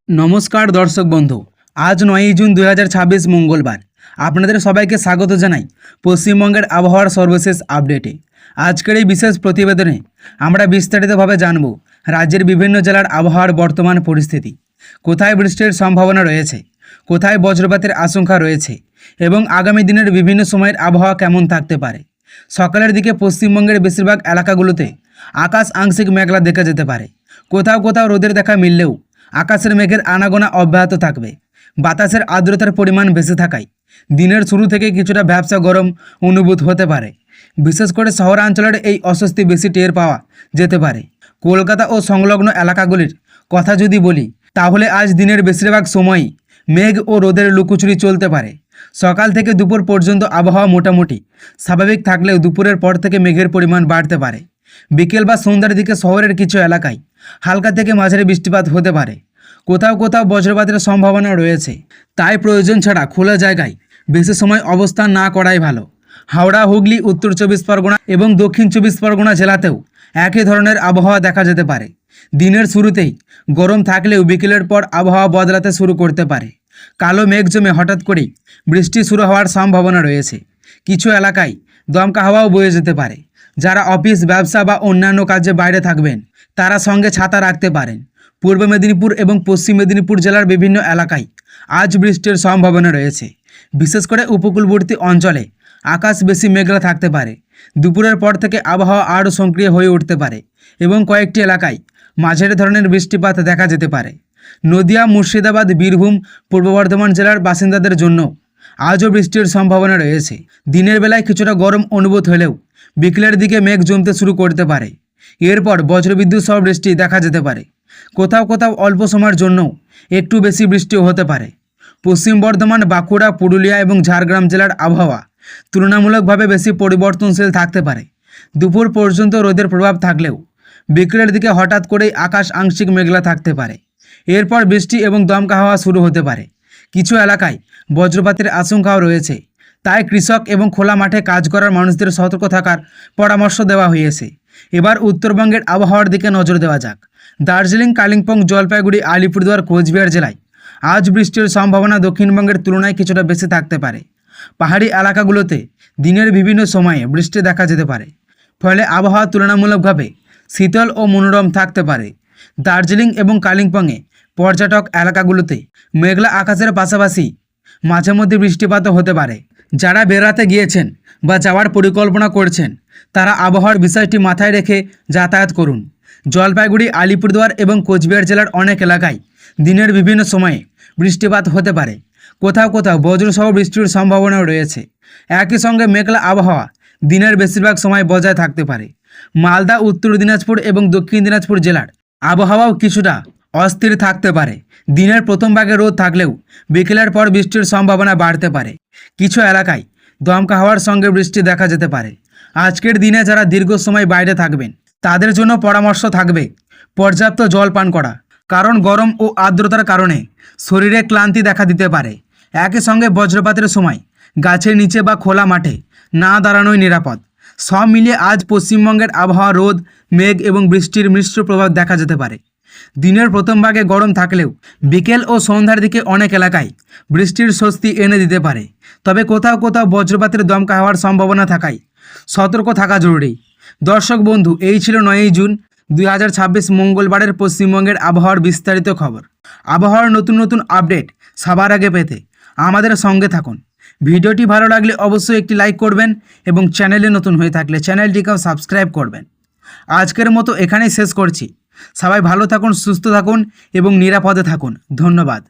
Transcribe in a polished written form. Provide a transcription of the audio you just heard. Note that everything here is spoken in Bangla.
নমস্কার দর্শক বন্ধু, আজ 9ই জুন 2026 মঙ্গলবার। আপনাদের সবাইকে স্বাগত জানাই পশ্চিমবঙ্গের আবহাওয়ার সর্বশেষ আপডেটে। আজকের এই বিশেষ প্রতিবেদনে আমরা বিস্তারিতভাবে জানব রাজ্যের বিভিন্ন জেলার আবহাওয়ার বর্তমান পরিস্থিতি, কোথায় বৃষ্টির সম্ভাবনা রয়েছে, কোথায় বজ্রপাতের আশঙ্কা রয়েছে এবং আগামী দিনের বিভিন্ন সময়ের আবহাওয়া কেমন থাকতে পারে। সকালের দিকে পশ্চিমবঙ্গের বেশিরভাগ এলাকাগুলোতে আকাশ আংশিক মেঘলা দেখা যেতে পারে। কোথাও কোথাও রোদের দেখা মিললেও আকাশের মেঘের আনাগোনা অব্যাহত থাকবে। বাতাসের আর্দ্রতার পরিমাণ বেশি থাকায় দিনের শুরু থেকে কিছুটা ভ্যাপসা গরম অনুভূত হতে পারে। বিশেষ করে শহরাঞ্চলের এই অস্বস্তি বেশি টের পাওয়া যেতে পারে। কলকাতা ও সংলগ্ন এলাকাগুলির কথা যদি বলি, তাহলে আজ দিনের বেশিরভাগ সময়ই মেঘ ও রোদের লুকোচুরি চলতে পারে। সকাল থেকে দুপুর পর্যন্ত আবহাওয়া মোটামুটি স্বাভাবিক থাকলেও দুপুরের পর থেকে মেঘের পরিমাণ বাড়তে পারে। বিকেল বা সন্ধ্যার দিকে শহরের কিছু এলাকায় হালকা থেকে মাঝারি বৃষ্টিপাত হতে পারে। কোথাও কোথাও বজ্রপাতের সম্ভাবনা রয়েছে, তাই প্রয়োজন ছাড়া খোলা জায়গায় বেশি সময় অবস্থান না করাই ভালো। হাওড়া, হুগলি, উত্তর 24 পরগনা এবং দক্ষিণ 24 পরগনা জেলাতেও একই ধরনের আবহাওয়া দেখা যেতে পারে। দিনের শুরুতেই গরম থাকলেও বিকেলের পর আবহাওয়া বদলাতে শুরু করতে পারে। কালো মেঘ জমে হঠাৎ করেই বৃষ্টি শুরু হওয়ার সম্ভাবনা রয়েছে। কিছু এলাকায় দমকা হাওয়াও বয়ে যেতে পারে। যারা অফিস, ব্যবসা বা অন্যান্য কাজে বাইরে থাকবেন তারা সঙ্গে ছাতা রাখতে পারেন। পূর্ব মেদিনীপুর এবং পশ্চিম মেদিনীপুর জেলার বিভিন্ন এলাকায় আজ বৃষ্টির সম্ভাবনা রয়েছে। বিশেষ করে উপকূলবর্তী অঞ্চলে আকাশ বেশি মেঘলা থাকতে পারে। দুপুরের পর থেকে আবহাওয়া আরও সক্রিয় হয়ে উঠতে পারে এবং কয়েকটি এলাকায় মাঝারি ধরনের বৃষ্টিপাত দেখা যেতে পারে। নদিয়া, মুর্শিদাবাদ, বীরভূম, পূর্ব বর্ধমান জেলার বাসিন্দাদের জন্য আজও বৃষ্টির সম্ভাবনা রয়েছে। দিনের বেলায় কিছুটা গরম অনুভূত হলেও বিকেলের দিকে মেঘ জমতে শুরু করতে পারে। এরপর বজ্রবিদ্যুৎ সহ বৃষ্টি দেখা যেতে পারে। কোথাও কোথাও অল্প সময়ের জন্যও একটু বেশি বৃষ্টিও হতে পারে। পশ্চিম বর্ধমান, বাঁকুড়া, পুরুলিয়া এবং ঝাড়গ্রাম জেলার আবহাওয়া তুলনামূলকভাবে বেশি পরিবর্তনশীল থাকতে পারে। দুপুর পর্যন্ত রোদের প্রভাব থাকলেও বিকেলের দিকে হঠাৎ করেই আকাশ আংশিক মেঘলা থাকতে পারে। এরপর বৃষ্টি এবং দমকা হাওয়া শুরু হতে পারে। কিছু এলাকায় বজ্রপাতের আশঙ্কাও রয়েছে, তাই কৃষক এবং খোলা মাঠে কাজ করার মানুষদের সতর্ক থাকার পরামর্শ দেওয়া হয়েছে। এবার উত্তরবঙ্গের আবহাওয়ার দিকে নজর দেওয়া যাক। দার্জিলিং, কালিম্পং, জলপাইগুড়ি, আলিপুরদুয়ার, কোচবিহার জেলায় আজ বৃষ্টির সম্ভাবনা দক্ষিণবঙ্গের তুলনায় কিছুটা বেশি থাকতে পারে। পাহাড়ি এলাকাগুলোতে দিনের বিভিন্ন সময়ে বৃষ্টি দেখা যেতে পারে, ফলে আবহাওয়া তুলনামূলকভাবে শীতল ও মনোরম থাকতে পারে। দার্জিলিং এবং কালিম্পংয়ে পর্যটক এলাকাগুলোতে মেঘলা আকাশের পাশাপাশি মাঝে মধ্যে বৃষ্টিপাতও হতে পারে। যারা বেড়াতে গিয়েছেন বা যাওয়ার পরিকল্পনা করছেন তারা আবহাওয়ার বিষয়টি মাথায় রেখে যাতায়াত করুন। জলপাইগুড়ি, আলিপুরদুয়ার এবং কোচবিহার জেলার অনেক এলাকায় দিনের বিভিন্ন সময়ে বৃষ্টিপাত হতে পারে। কোথাও কোথাও বজ্রসহ বৃষ্টির সম্ভাবনাও রয়েছে। একই সঙ্গে মেঘলা আবহাওয়া দিনের বেশিরভাগ সময় বজায় থাকতে পারে। মালদা, উত্তর দিনাজপুর এবং দক্ষিণ দিনাজপুর জেলার আবহাওয়াও কিছুটা অস্থির থাকতে পারে। দিনের প্রথম ভাগে রোদ থাকলেও বিকেলের পর বৃষ্টির সম্ভাবনা বাড়তে পারে। কিছু এলাকায় দমকা হাওয়ার সঙ্গে বৃষ্টি দেখা যেতে পারে। আজকের দিনে যারা দীর্ঘ সময় বাইরে থাকবেন তাদের জন্য পরামর্শ থাকবে পর্যাপ্ত জল পান করা, কারণ গরম ও আর্দ্রতার কারণে শরীরে ক্লান্তি দেখা দিতে পারে। একই সঙ্গে বজ্রপাতের সময় গাছের নিচে বা খোলা মাঠে না দাঁড়ানোই নিরাপদ। সব মিলিয়ে আজ পশ্চিমবঙ্গের আবহাওয়া রোদ, মেঘ এবং বৃষ্টির মিশ্র প্রভাব দেখা যেতে পারে। দিনের প্রথম ভাগে গরম থাকলেও বিকেল ও সন্ধ্যার দিকে অনেক এলাকায় বৃষ্টির স্বস্তি এনে দিতে পারে। তবে কোথাও কোথাও বজ্রপাতের দমকা হওয়ার সম্ভাবনা থাকায় সতর্ক থাকা জরুরি। দর্শক বন্ধু, এই ছিল 9ই জুন 2026 মঙ্গলবারের পশ্চিমবঙ্গের আবহাওয়ার বিস্তারিত খবর। আবহাওয়ার নতুন নতুন আপডেট সবার আগে পেতে আমাদের সঙ্গে থাকুন। ভিডিওটি ভালো লাগলে অবশ্যই একটি লাইক করবেন এবং চ্যানেলে নতুন হয়ে থাকলে চ্যানেলটিকেও সাবস্ক্রাইব করবেন। আজকের মতো এখানেই শেষ করছি। সবাই ভালো থাকুন, সুস্থ থাকুন এবং নিরাপদে থাকুন। ধন্যবাদ।